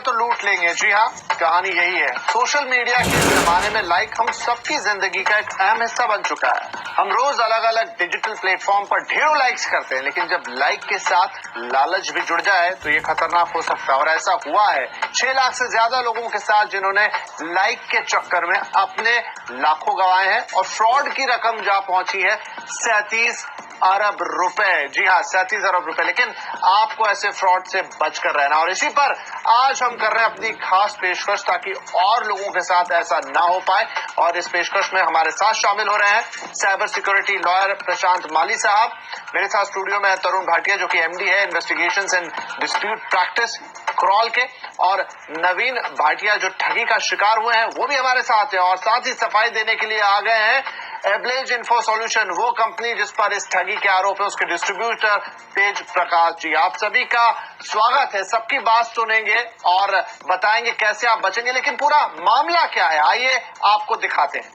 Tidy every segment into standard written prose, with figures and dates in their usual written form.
तो लूट लेंगे। जी हाँ, कहानी यही है। सोशल मीडिया के जमाने में लाइक हम सबकी जिंदगी का एक अहम हिस्सा बन चुका है। हम रोज अलग अलग डिजिटल प्लेटफॉर्म पर ढेरों लाइक्स करते हैं, लेकिन जब लाइक के साथ लालच भी जुड़ जाए तो ये खतरनाक हो सकता है। और ऐसा हुआ है 6 लाख से ज्यादा लोगों के साथ, जिन्होंने लाइक के चक्कर में अपने लाखों गंवाए हैं। और फ्रॉड की रकम जा पहुंची है 37 अरब रुपए। जी हाँ, 37 अरब रुपए। लेकिन आपको ऐसे फ्रॉड से बचकर रहना, और इसी पर आज हम कर रहे हैं अपनी खास पेशकश, ताकि और लोगों के साथ ऐसा ना हो पाए। और इस पेशकश में हमारे साथ शामिल हो रहे हैं साइबर सिक्योरिटी लॉयर प्रशांत माली साहब। मेरे साथ स्टूडियो में है तरुण भाटिया, जो कि एमडी है investigations and dispute practice crawl के, और नवीन भाटिया जो ठगी का शिकार हुए हैं वो भी हमारे साथ है। और साथ ही सफाई देने के लिए आ गए हैं एब्लेज इन्फो सॉल्यूशन, वो कंपनी जिस पर इस ठगी के आरोप है, उसके डिस्ट्रीब्यूटर तेज प्रकाश जी। आप सभी का स्वागत है। सबकी बात सुनेंगे और बताएंगे कैसे आप बचेंगे, लेकिन पूरा मामला क्या है आइए आपको दिखाते हैं।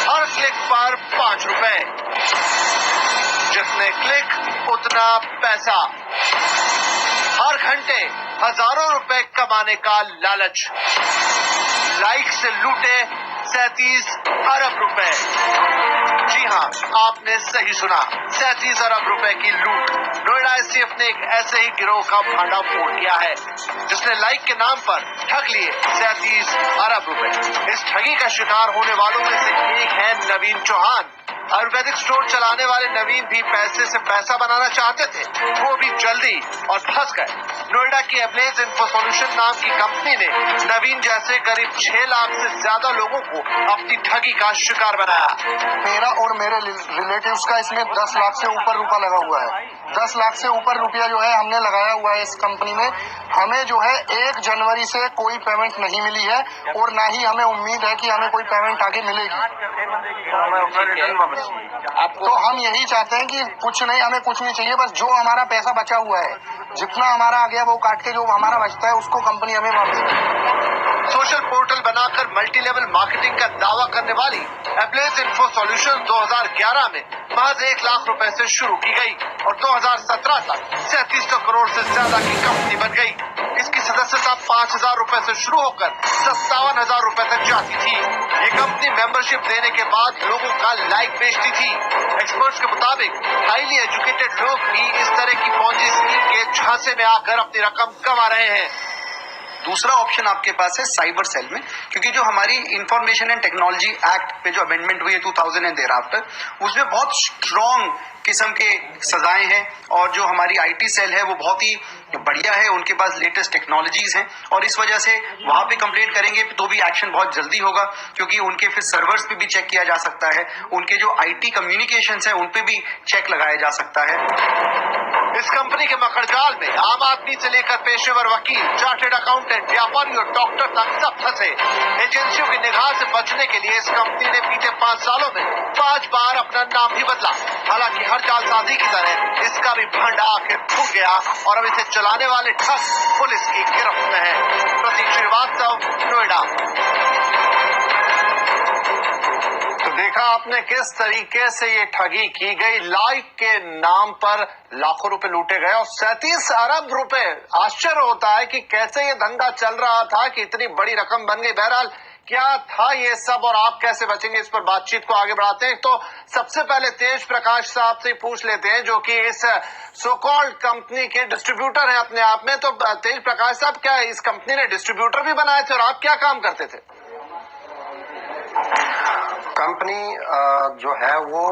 हर क्लिक पर 5 रुपए, जितने क्लिक उतना पैसा। हर घंटे हजारों रुपए कमाने का लालच। लाइक से लूटे 37 अरब रुपए। जी हाँ, आपने सही सुना, 37 अरब रुपए की लूट। नोएडा एसटीएफ ने एक ऐसे ही गिरोह का भांडाफोड़ किया है, जिसने लाइक के नाम पर ठग लिए 37 अरब रुपए। इस ठगी का शिकार होने वालों में से एक है नवीन चौहान। आयुर्वेदिक स्टोर चलाने वाले नवीन भी पैसे से पैसा बनाना चाहते थे, वो भी जल्दी और फंस गए। नोएडा की एब्लेज इन्फो सॉल्यूशन नाम की कंपनी ने नवीन जैसे करीब 6 लाख से ज्यादा लोगों को अपनी ठगी का शिकार बनाया। मेरा और मेरे रिलेटिव्स का इसमें 10 लाख से ऊपर रुपया लगा हुआ है। 10 लाख से ऊपर रुपया जो है हमने लगाया हुआ है इस कंपनी में। हमें जो है 1 जनवरी से कोई पेमेंट नहीं मिली है, और ना ही हमें उम्मीद है कि हमें कोई पेमेंट आगे मिलेगी। तो हम यही चाहते हैं कि कुछ नहीं, हमें कुछ नहीं चाहिए, बस जो हमारा पैसा बचा हुआ है, जितना हमारा आ गया वो काट के जो हमारा बचता है उसको कंपनी हमें वापस करे। सोशल पोर्टल बनाकर मल्टी लेवल मार्केटिंग का दावा करने वाली एब्लेज इन्फो सॉल्यूशन 2011 में महज 1 लाख रुपए से शुरू की गई और 2017 तक 3700 करोड़ से ज्यादा की कंपनी बन गई। इसकी सदस्यता 5000 रुपए से शुरू होकर 57,000 रुपए तक जाती थी। ये कंपनी मेंबरशिप देने के बाद लोगों का लाइक बेचती थी। एक्सपर्ट्स के मुताबिक हाईली एजुकेटेड लोग भी इस तरह की पॉन्जी स्कीम के झांसे में आकर अपनी रकम कमा रहे हैं। दूसरा ऑप्शन आपके पास है साइबर सेल में, क्योंकि जो हमारी इंफॉर्मेशन एंड टेक्नोलॉजी एक्ट पे जो अमेंडमेंट हुई है 2000 एंड देयर आफ्टर, उसमें बहुत स्ट्रॉन्ग किस्म के सजाएं हैं। और जो हमारी आईटी सेल है वो बहुत ही बढ़िया है, उनके पास लेटेस्ट टेक्नोलॉजीज हैं, और इस वजह से वहां पे कंप्लेंट करेंगे तो भी एक्शन बहुत जल्दी होगा, क्योंकि उनके फिर सर्वर्स पे भी चेक किया जा सकता है, उनके जो आईटी कम्युनिकेशंस है उन पे भी चेक लगाया जा सकता है। इस कंपनी के मकड़जाल में आम आदमी से लेकर पेशेवर वकील, चार्टेड अकाउंटेंट, व्यापारी और डॉक्टर तक सब फंसे। एजेंसियों की निगाह से बचने के लिए इस कंपनी ने बीते 5 सालों में 5 बार अपना नाम भी बदला। हालांकि हर जालसाजी की तरह इसका भी भंड आखिर फूट गया और अब इसे चलाने वाले ठग पुलिस की गिरफ्त में है। प्रतीक श्रीवास्तव, नोएडा। तो देखा आपने किस तरीके से ये ठगी की गई। लाइक के नाम पर लाखों रुपए लूटे गए और 37 अरब रुपए। आश्चर्य होता है कि कैसे ये धंधा चल रहा था कि इतनी बड़ी रकम बन गई। बहरहाल क्या था ये सब और आप कैसे बचेंगे, इस पर बातचीत को आगे बढ़ाते हैं। तो सबसे पहले तेज प्रकाश साहब से पूछ लेते हैं, जो कि इस सो कॉल्ड कंपनी के डिस्ट्रीब्यूटर हैं अपने आप में। तो तेज प्रकाश साहब, क्या इस कंपनी ने डिस्ट्रीब्यूटर भी बनाए थे और आप क्या काम करते थे? कंपनी जो है वो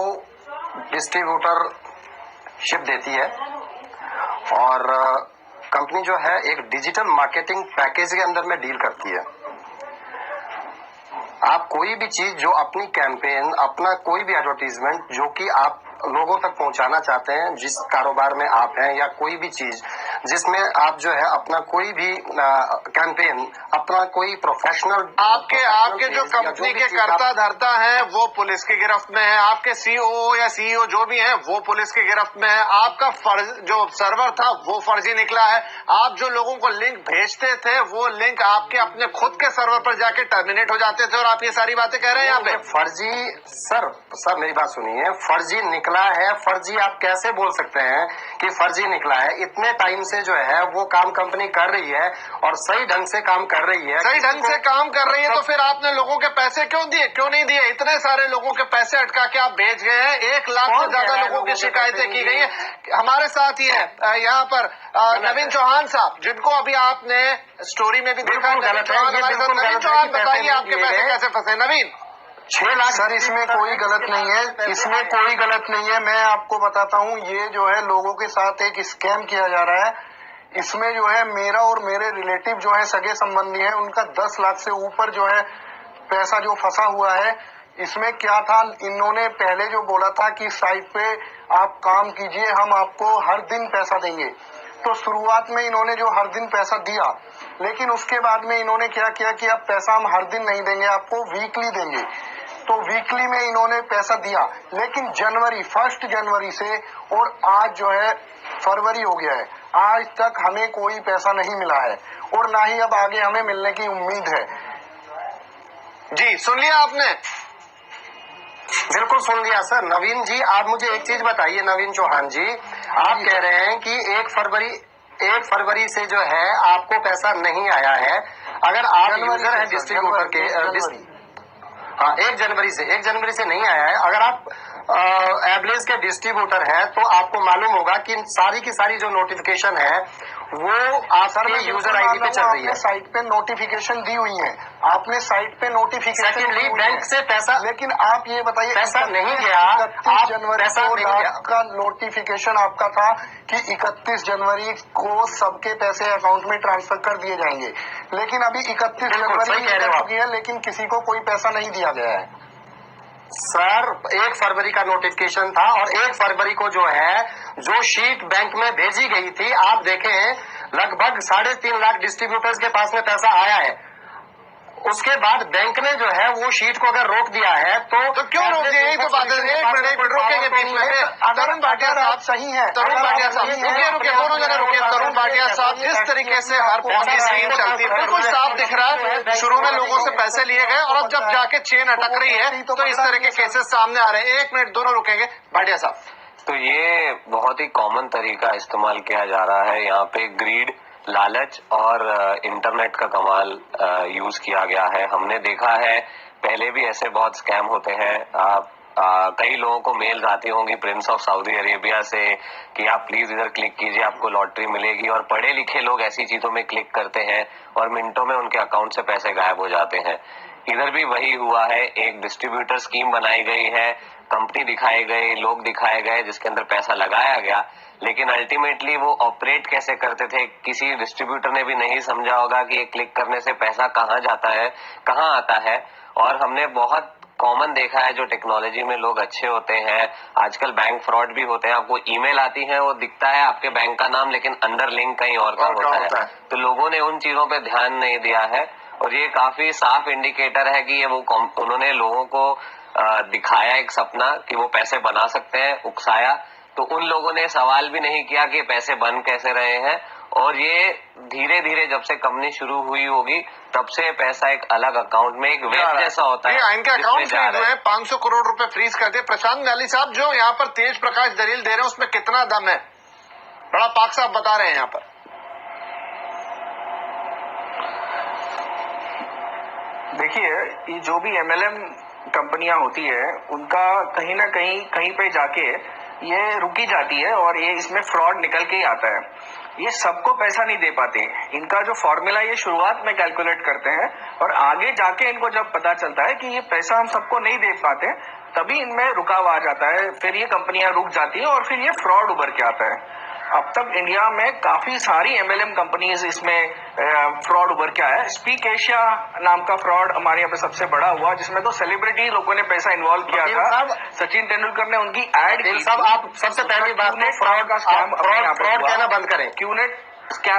डिस्ट्रीब्यूटरशिप देती है, और कंपनी जो है एक डिजिटल मार्केटिंग पैकेज के अंदर में डील करती है। आप कोई भी चीज जो अपनी कैंपेन, अपना कोई भी एडवर्टीजमेंट जो कि आप लोगों तक पहुंचाना चाहते हैं, जिस कारोबार में आप हैं, या कोई भी चीज जिसमें आप जो है अपना कोई भी कैंपेन, अपना कोई प्रोफेशनल आपके जो कंपनी के कर्ता धर्ता हैं वो पुलिस की गिरफ्त में है, आपके सीओओ या सीईओ जो भी हैं वो पुलिस की गिरफ्त में है, आपका जो सर्वर था वो फर्जी निकला है, आप जो लोगों को लिंक भेजते थे वो लिंक आपके अपने खुद के सर्वर पर जाके टर्मिनेट हो जाते थे, और आप ये सारी बातें कह रहे हैं यहाँ पे। फर्जी सर मेरी बात सुनिए, फर्जी निकला है, फर्जी आप कैसे बोल सकते हैं कि फर्जी निकला है? इतने टाइम से जो है वो काम कंपनी कर रही है और सही ढंग से काम कर रही है, सही ढंग से काम कर रही है, तो फिर आपने लोगों के पैसे क्यों दिए, क्यों नहीं दिए? इतने सारे लोगों के पैसे अटका के आप भेज गए हैं, 1 लाख से ज्यादा लोगों की शिकायतें की गई है। हमारे साथ ही है यहाँ पर नवीन चौहान साहब, जिनको अभी आपने स्टोरी में भी देखा। नवीन चौहान बताइए आपके पैसे कैसे फंसे? नवीन, 6 लाख। सर इसमें कोई गलत नहीं है, इसमें कोई गलत नहीं है। मैं आपको बताता हूँ, ये जो है लोगों के साथ एक स्कैम किया जा रहा है। इसमें जो है मेरा और मेरे रिलेटिव जो है सगे संबंधी हैं, उनका 10 लाख से ऊपर जो है पैसा जो फंसा हुआ है। इसमें क्या था, इन्होंने पहले जो बोला था कि साइट पे आप काम कीजिए, हम आपको हर दिन पैसा देंगे। तो शुरुआत में इन्होंने जो हर दिन पैसा दिया, लेकिन उसके बाद में इन्होंने क्या किया कि अब पैसा हम हर दिन नहीं देंगे, आपको वीकली देंगे। तो वीकली में इन्होंने पैसा दिया, लेकिन 1 जनवरी से और आज जो है फरवरी हो गया है, आज तक हमें कोई पैसा नहीं मिला है और ना ही अब आगे हमें मिलने की उम्मीद है। जी सुन लिया आपने? बिल्कुल सुन लिया सर। नवीन जी, आप मुझे एक चीज बताइए, नवीन चौहान जी, आप कह रहे हैं कि 1 फरवरी से जो है आपको पैसा नहीं आया है। अगर आप यूजर हैं डिस्ट्रीब्यूटर के, हाँ 1 जनवरी से नहीं आया है। अगर आप एबलेस के डिस्ट्रीब्यूटर हैं तो आपको मालूम होगा कि सारी की सारी जो नोटिफिकेशन है वो आपके यूजर आईडी पे चल रही है। साइट पे नोटिफिकेशन दी हुई है, आपने साइट पे नोटिफिकेशन। सेकेंडली बैंक से पैसा, लेकिन आप ये बताइए, पैसा नहीं गया, 31 जनवरी को का नोटिफिकेशन आपका था कि 31 जनवरी को सबके पैसे अकाउंट में ट्रांसफर कर दिए जाएंगे, लेकिन अभी 31 जनवरी निकल चुकी है, लेकिन किसी को कोई पैसा नहीं दिया गया है। सर 1 फरवरी का नोटिफिकेशन था और 1 फरवरी को जो है जो शीट बैंक में भेजी गई थी, आप देखें लगभग 3.5 लाख डिस्ट्रीब्यूटर्स के पास में पैसा आया है। उसके बाद बैंक ने जो है वो शीट को अगर रोक दिया है तो क्यों रोक दिया? यही तो बात है। एक मिनट रोकेंगे बीच में। तरुण भाटिया साहब सही है, तरुण भाटिया साहब रुकिए, दोनों जने रुकिए। तरुण भाटिया साहब, जिस तरीके से हर पॉलिसी स्कीम चलती है बिल्कुल साफ दिख रहा है, शुरू में लोगों से पैसे लिए गए और अब जब जाके चेन अटक रही है तो इस तरह के केसेस सामने आ रहे हैं। 1 मिनट, दोनों रुकेंगे। भाटिया साहब, तो ये बहुत ही कॉमन तरीका इस्तेमाल किया जा रहा है। यहाँ पे ग्रीड, लालच और इंटरनेट का कमाल यूज किया गया है। हमने देखा है पहले भी ऐसे बहुत स्कैम होते हैं। कई लोगों को मेल्स आती होंगी प्रिंस ऑफ सऊदी अरेबिया से कि आप प्लीज इधर क्लिक कीजिए, आपको लॉटरी मिलेगी, और पढ़े लिखे लोग ऐसी चीजों में क्लिक करते हैं और मिनटों में उनके अकाउंट से पैसे गायब हो जाते हैं। इधर भी वही हुआ है, एक डिस्ट्रीब्यूटर स्कीम बनाई गई है, कंपनी दिखाई गई, लोग दिखाए गए जिसके अंदर पैसा लगाया गया, लेकिन अल्टीमेटली वो ऑपरेट कैसे करते थे किसी डिस्ट्रीब्यूटर ने भी नहीं समझा होगा कि एक क्लिक करने से पैसा कहाँ जाता है, कहाँ आता है। और हमने बहुत कॉमन देखा है, जो टेक्नोलॉजी में लोग अच्छे होते हैं, आजकल बैंक फ्रॉड भी होते हैं। आपको ईमेल आती है, वो दिखता है आपके बैंक का नाम, लेकिन अंदर लिंक कहीं और का होता है। तो लोगों ने उन चीजों पे ध्यान नहीं दिया है और ये काफी साफ इंडिकेटर है कि ये वो उन्होंने लोगों को दिखाया एक सपना कि वो पैसे बना सकते हैं, उकसाया, तो उन लोगों ने सवाल भी नहीं किया कि पैसे बन कैसे रहे हैं। और ये धीरे धीरे जब से कंपनी शुरू हुई होगी तब से पैसा एक अलग अकाउंट में एक वेब जैसा होता है। इनके अकाउंट फ्रीज हुए, 500 करोड़ रुपए फ्रीज कर दिए। प्रशांत न्याली साहब, जो यहाँ पर तेज प्रकाश दलील दे रहे हैं उसमें कितना दम है? बड़ा पाक साहब बता रहे हैं यहाँ पर। देखिए, ये जो भी MLM कंपनियां होती है उनका कहीं ना कहीं पे जाके ये रुकी जाती है और ये इसमें फ्रॉड निकल के ही आता है। ये सबको पैसा नहीं दे पाते। इनका जो फॉर्मूला ये शुरुआत में कैलकुलेट करते हैं और आगे जाके इनको जब पता चलता है कि ये पैसा हम सबको नहीं दे पाते, तभी इनमें रुकाव आ जाता है, फिर ये कंपनियां रुक जाती है और फिर ये फ्रॉड उभर के आता है। अब तक इंडिया में काफी सारी MLM कंपनीज इसमें फ्रॉड उभर के आया है। स्पीक एशिया नाम का फ्रॉड हमारे यहाँ पे सबसे बड़ा हुआ, जिसमें तो सेलिब्रिटी लोगों ने पैसा इन्वॉल्व किया था। सचिन तेंदुलकर ने उनकी एड की। आप सबसे पहली बात, फ्रॉड का स्कैम, फ्रॉड कहना बंद करें। क्यूनेट क्या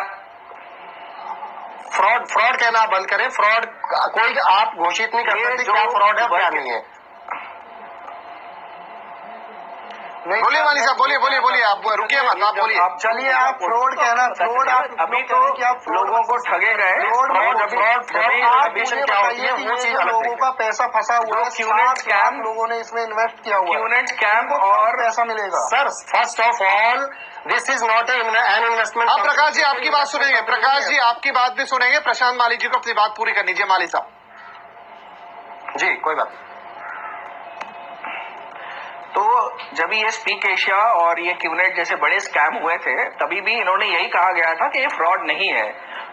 फ्रॉड कहना बंद करें। फ्रॉड कोई आप घोषित नहीं कर सकते क्या फ्रॉड है क्या नहीं है। बोलिए माली साहब, बोलिए बोलिए बोलिए, आप रुकिए मत, आप बोलिए। चलिए आप फ्रॉड कहना, फ्रॉड आप अभी तो लोगों को ठगे गए। फ्रॉड क्या होती है वो चीज अलग लोगों का पैसा फंसा हुआ है, क्यूनेट स्कैम लोगों ने इसमें इन्वेस्ट किया हुआ है, क्यूनेट स्कैम और पैसा मिलेगा। Sir first of all this is not an investment. आप प्रकाश जी आपकी बात सुनेंगे, प्रकाश जी आपकी बात भी सुनेंगे, प्रशांत माली जी को अपनी बात पूरी करनी चाहिए। माली साहब जी कोई बात। तो जब ये स्पीक एशिया और ये क्यूनेट जैसे बड़े स्कैम हुए थे, तभी भी इन्होंने यही कहा गया था कि ये फ्रॉड नहीं है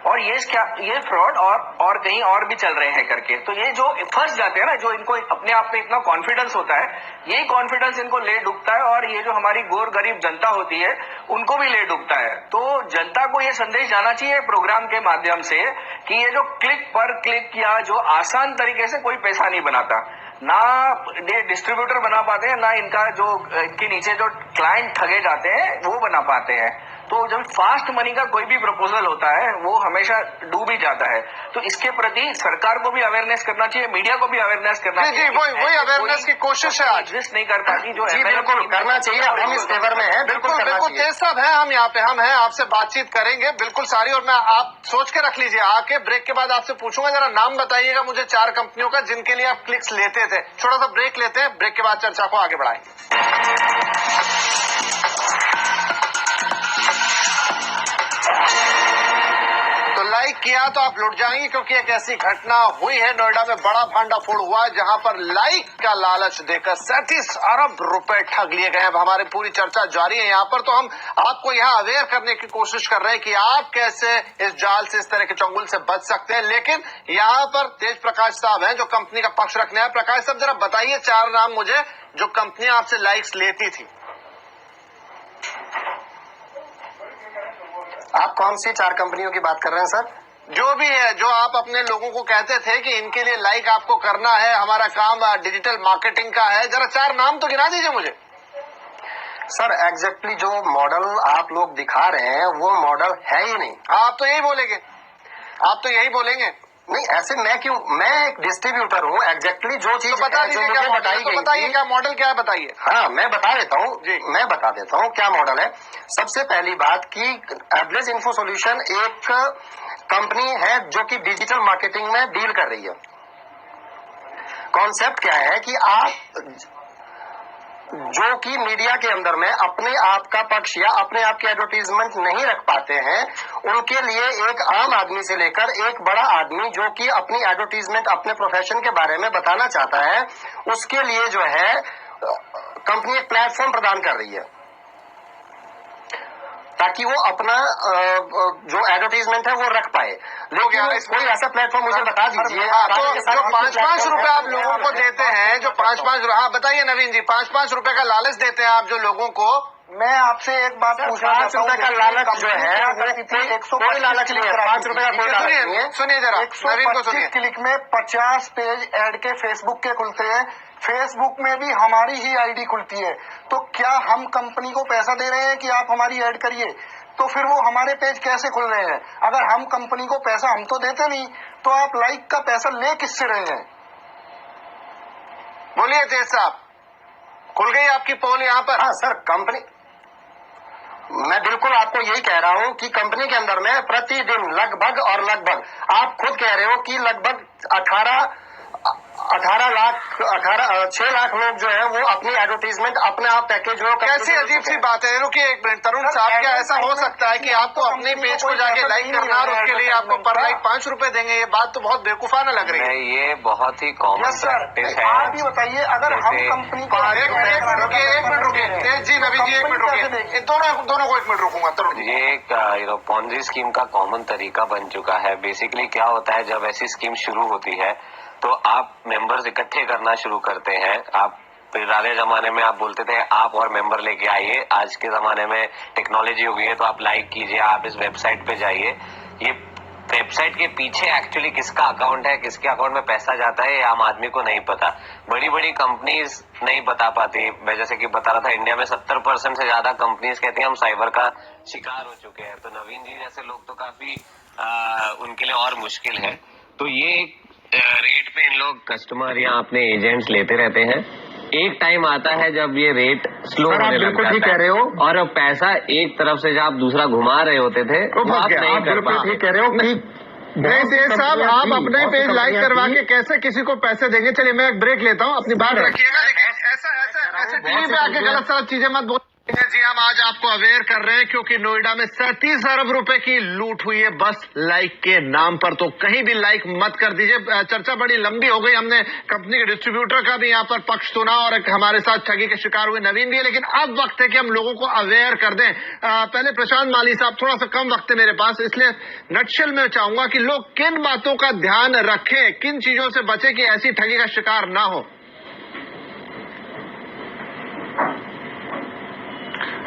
और ये फ्रॉड और कहीं और भी चल रहे हैं करके। तो ये जो फंस जाते हैं ना, जो इनको अपने आप में इतना कॉन्फिडेंस होता है, यही कॉन्फिडेंस इनको ले डूबता है और ये जो हमारी गोर गरीब जनता होती है उनको भी ले डूबता है। तो जनता को ये संदेश जाना चाहिए प्रोग्राम के माध्यम से कि ये जो क्लिक पर क्लिक या जो आसान तरीके से कोई पैसा नहीं बनाता, ना ये डिस्ट्रीब्यूटर बना पाते हैं, ना इनका जो इनके नीचे जो क्लाइंट ठगे जाते हैं वो बना पाते हैं। तो जब फास्ट मनी का कोई भी प्रपोजल होता है वो हमेशा डूब ही जाता है। तो इसके प्रति सरकार को भी अवेयरनेस करना चाहिए, मीडिया को भी अवेयरनेस करना जी चाहिए। वही अवेयरनेस की कोशिश है आज। एग्जिस्ट नहीं कर पाती जो जी बिल्कुल करना चाहिए, हम इस फेवर में है, बिल्कुल करना बिल्कुल चाहिए। तेज साहब है, हम यहाँ पे हम हैं, आपसे बातचीत करेंगे बिल्कुल सारी। और मैं आप सोच के रख लीजिए, आके ब्रेक के बाद आपसे पूछूंगा जरा नाम बताइएगा मुझे 4 कंपनियों का जिनके लिए आप क्लिक्स लेते थे। छोटा सा ब्रेक लेते हैं, ब्रेक के बाद चर्चा को आगे बढ़ाएंगे। तो लाइक किया तो आप लुट जाएंगे, क्योंकि एक ऐसी घटना हुई है, नोएडा में बड़ा भांडाफोड़ हुआ है जहां पर लाइक का लालच देकर 37 अरब रुपए ठग लिए गए। अब हमारी पूरी चर्चा जारी है यहाँ पर, तो हम आपको यहाँ अवेयर करने की कोशिश कर रहे हैं कि आप कैसे इस जाल से, इस तरह के चंगुल से बच सकते हैं। लेकिन यहाँ पर तेज प्रकाश साहब हैं जो कंपनी का पक्ष रखने हैं। प्रकाश साहब जरा बताइए 4 नाम मुझे जो कंपनियां आपसे लाइक्स लेती थी। आप कौन सी 4 कंपनियों की बात कर रहे हैं सर? जो भी है, जो आप अपने लोगों को कहते थे कि इनके लिए लाइक आपको करना है, हमारा काम डिजिटल मार्केटिंग का है, जरा 4 नाम तो गिना दीजिए मुझे। सर एग्जैक्टली जो मॉडल आप लोग दिखा रहे हैं वो मॉडल है ही नहीं। आप तो यही बोलेंगे, आप तो यही बोलेंगे। नहीं ऐसे मैं क्यों, मैं एक डिस्ट्रीब्यूटर हूँ, एग्जैक्टली जो चीज तो बता है, जो दीजिए मुझे क्या बताई मॉडल, तो गई बताइए थी। क्या मॉडल क्या है, बताइए। हाँ मैं बता देता हूँ जी। मैं बता देता हूँ क्या मॉडल है। सबसे पहली बात कि एवरेज इन्फो सॉल्यूशन एक कंपनी है जो कि डिजिटल मार्केटिंग में डील कर रही है। कॉन्सेप्ट क्या है कि आप जो कि मीडिया के अंदर में अपने आप का पक्ष या अपने आप की एडवर्टीजमेंट नहीं रख पाते हैं, उनके लिए एक आम आदमी से लेकर एक बड़ा आदमी जो कि अपनी एडवर्टीजमेंट अपने प्रोफेशन के बारे में बताना चाहता है, उसके लिए जो है कंपनी एक प्लेटफॉर्म प्रदान कर रही है ताकि वो अपना जो एडवर्टीजमेंट है वो रख पाए। लेकिन कोई ऐसा प्लेटफॉर्म मुझे बता दीजिए। तो जो 5-5 रुपए आप लोगों को देते हैं, जो 5-5, हाँ बताइए नवीन जी, 5-5 रुपए का लालच देते हैं आप जो लोगों को। मैं आपसे एक बात पूछना 5 रुपए का लालच जो है वो कोई लालच नहीं है। 5 रुपए का कोई लालच नहीं है। सुनिए जरा नवीन को सुनिए। 125 क्लिक में 50 पेज ऐड के फेसबुक के खुलते हैं, फेसबुक में भी हमारी ही आईडी खुलती है। तो क्या हम कंपनी को पैसा दे रहे हैं कि आप हमारी ऐड करिए? तो फिर वो हमारे पेज कैसे खुल रहे हैं? अगर हम कंपनी को पैसा हम तो देते नहीं, तो आप लाइक का पैसा ले किससे रहे हैं? बोलिए तेज साहब, खुल गई आपकी पोल यहाँ पर। हाँ सर कंपनी, मैं बिल्कुल आपको यही कह रहा हूँ कि कंपनी के अंदर में प्रतिदिन लगभग आप खुद कह रहे हो कि लगभग 6 लाख लोग जो है वो अपनी एडवर्टीजमेंट अपने आप पैकेज हो। कैसी अजीब सी बात है। रुकिए एक मिनट तरुण साहब, क्या ऐसा हो सकता है कि आपको अपने पेज को जाके लाइक करना और उसके लिए आपको पर लाइक 5 रुपए देंगे? ये बात तो बहुत बेवकूफाना लग रही है। ये बहुत ही कॉमन प्रैक्टिस है। आप ही बताइए, अगर हम जैसे- कंपनी को एक मिनट रुकिए तेज जी, नवीन जी एक मिनट रुकिए, दोनों को 1 मिनट रोकूंगा। तरुण जी, ये एक पॉन्जी स्कीम का कॉमन तरीका बन चुका है। बेसिकली क्या होता है, जब ऐसी स्कीम शुरू होती है तो आप मेंबर्स इकट्ठे करना शुरू करते हैं। आप पुराने जमाने में आप बोलते थे आप और मेंबर लेके आइए, आज के जमाने में टेक्नोलॉजी हो गई है तो आप लाइक कीजिए, आप इस वेबसाइट पे जाइए। ये वेबसाइट के पीछे एक्चुअली किसका अकाउंट है, किसके अकाउंट में पैसा जाता है, आम आदमी को नहीं पता। बड़ी बड़ी कंपनीज नहीं बता पाती। मैं जैसे कि बता रहा था, इंडिया में 70% से ज्यादा कंपनीज कहती हैं हम साइबर का शिकार हो चुके हैं। तो नवीन जी जैसे लोग तो काफी उनके लिए और मुश्किल है। तो ये रेट पे इन लोग कस्टमर या अपने एजेंट्स लेते रहते हैं। एक टाइम आता है जब ये रेट स्लो होने लग जाता है। कह रहे हो। और अब पैसा एक तरफ से जब आप दूसरा घुमा रहे होते थे वो आप नहीं कर पाते। ठीक कह रहे हो। नहीं शेर साहब, आप अपना ही पेज लाइक करवा के कैसे किसी को पैसे देंगे? चलिए मैं एक ब्रेक लेता हूँ, अपनी बात रखिएगा, लेकिन ऐसे टीवी पे आके गलत सलत चीजें मत बोल। जी हम आज आपको अवेयर कर रहे हैं क्योंकि नोएडा में 37 अरब रुपए की लूट हुई है बस लाइक के नाम पर। तो कहीं भी लाइक मत कर दीजिए। चर्चा बड़ी लंबी हो गई। हमने कंपनी के डिस्ट्रीब्यूटर का भी यहाँ पर पक्ष सुना और हमारे साथ ठगी के शिकार हुए नवीन भी है, लेकिन अब वक्त है कि हम लोगों को अवेयर कर दें। पहले प्रशांत माली साहब, थोड़ा सा कम वक्त है मेरे पास, इसलिए नटशेल में चाहूंगा कि लोग किन बातों का ध्यान रखें, किन चीजों से बचे कि ऐसी ठगी का शिकार ना हो।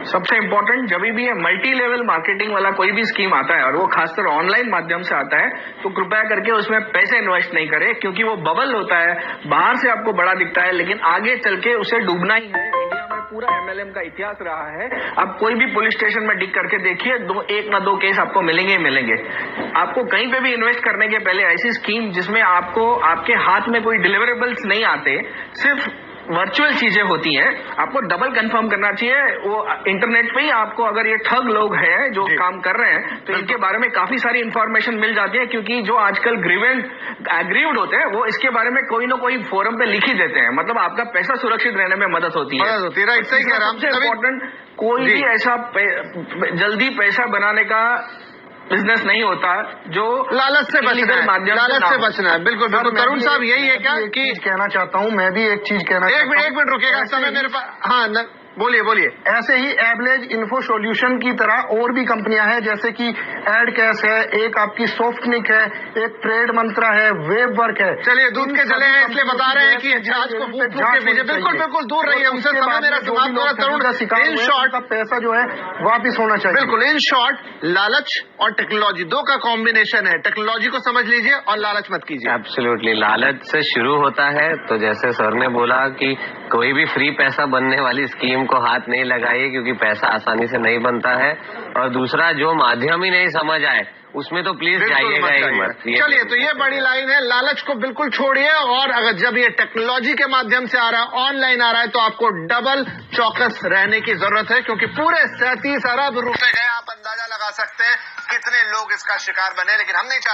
सबसे इम्पोर्टेंट, जब भी ये मल्टी लेवल मार्केटिंग वाला कोई भी स्कीम आता है और वो खासकर ऑनलाइन माध्यम से आता है, तो कृपया करके उसमें पैसे इन्वेस्ट नहीं करें, क्योंकि वो बबल होता है। बाहर से आपको बड़ा दिखता है, लेकिन आगे चल के उसे डूबना ही है। इंडिया में पूरा MLM का इतिहास रहा है। आप कोई भी पुलिस स्टेशन में डिग करके देखिए, एक ना दो केस आपको मिलेंगे ही मिलेंगे। आपको कहीं पे भी इन्वेस्ट करने के पहले ऐसी स्कीम जिसमें आपको आपके हाथ में कोई डिलीवरेबल्स नहीं आते, सिर्फ वर्चुअल चीजें होती हैं, आपको डबल कंफर्म करना चाहिए। वो इंटरनेट पे ही आपको, अगर ये ठग लोग हैं जो काम कर रहे हैं, तो इनके बारे में काफी सारी इंफॉर्मेशन मिल जाती है, क्योंकि जो आजकल एग्रीव्ड होते हैं वो इसके बारे में कोई ना कोई फोरम पे लिख ही देते हैं। मतलब आपका पैसा सुरक्षित रहने में मदद होती है। सबसे इम्पोर्टेंट, कोई भी ऐसा जल्दी पैसा बनाने का बिजनेस नहीं होता जो लालच से बचना है, लालच से बचना है। बिल्कुल बिल्कुल। तरुण साहब यही है क्या कि कहना चाहता हूँ, मैं भी एक चीज कहना एक मिनट रुकेगा, समय मेरे पास। हाँ बोलिए। ऐसे ही एवरेज इन्फो सॉल्यूशन की तरह और भी कंपनियां हैं, जैसे कि एड कैश है, एक आपकी सॉफ्टनिक है, एक ट्रेड मंत्रा है, वेब वर्क है। चलिए दूध के जले हैं इसलिए बता रहे हैं कि जांच को फूक के पीछे। बिल्कुल दूर रहिए हमसे, समय मेरा समाप्त हो रहा। तरुण, इन शॉर्ट पैसा जो है वापिस होना चाहिए। बिल्कुल, इन शॉर्ट लालच और टेक्नोलॉजी दो का कॉम्बिनेशन है। टेक्नोलॉजी को समझ लीजिए और लालच मत कीजिए। एब्सोल्युटली, लालच से शुरू होता है। तो जैसे सर ने बोला कि कोई भी फ्री पैसा बनने वाली स्कीम को हाथ नहीं लगाइए, क्योंकि पैसा आसानी से नहीं बनता है। और दूसरा, जो माध्यम ही नहीं समझ आए उसमें तो प्लीज जाइएगा ही मत। चलिए, तो ये बड़ी लाइन है, लालच को बिल्कुल छोड़िए। और अगर जब ये टेक्नोलॉजी के माध्यम से आ रहा है, ऑनलाइन आ रहा है, तो आपको डबल चौकस रहने की जरूरत है, क्योंकि पूरे 37 अरब रुपए गए। आप अंदाजा लगा सकते हैं कितने लोग इसका शिकार बने, लेकिन हम नहीं